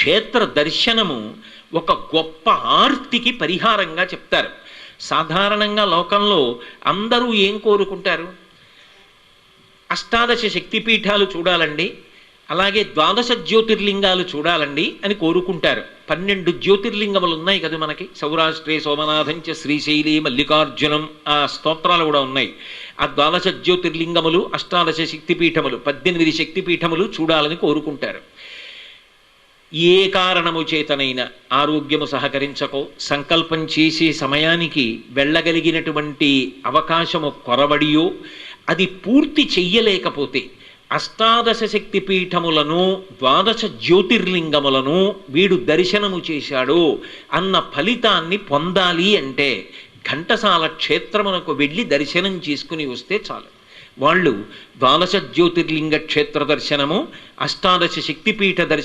క్షేత్ర దర్శనము ఒక గొప్ప ఆర్తికి పరిహారంగా చెప్తారు. సాధారణంగా లోకంలో అందరూ ఏం కోరుకుంటారు? అష్టాదశ శక్తిపీఠాలు చూడాలండి, అలాగే ద్వాదశ జ్యోతిర్లింగాలు చూడాలండి అని కోరుకుంటారు. 12 జ్యోతిర్లింగములు ఉన్నాయి కదా మనకి. సౌరాష్ట్రే సోమనాథంచ శ్రీశైలి మల్లికార్జునం ఆ స్తోత్రాలు కూడా ఉన్నాయి. ఆ ద్వాదశ జ్యోతిర్లింగములు, అష్టాదశ శక్తిపీఠములు, 18 శక్తిపీఠములు చూడాలని కోరుకుంటారు. ఏ కారణము చేతనైనా ఆరోగ్యము సహకరించకో, సంకల్పం చేసే సమయానికి వెళ్ళగలిగినటువంటి అవకాశము కొరబడియో, అది పూర్తి చెయ్యలేకపోతే అష్టాదశ శక్తి పీఠములను, ద్వాదశ జ్యోతిర్లింగములను వీడు దర్శనము చేశాడు అన్న ఫలితాన్ని పొందాలి అంటే ఘంటసాల క్షేత్రమునకు వెళ్ళి దర్శనం చేసుకుని వస్తే చాలు. వాళ్ళు ద్వాదశ జ్యోతిర్లింగ క్షేత్ర దర్శనము, అష్టాదశ శక్తిపీఠ దర్శనం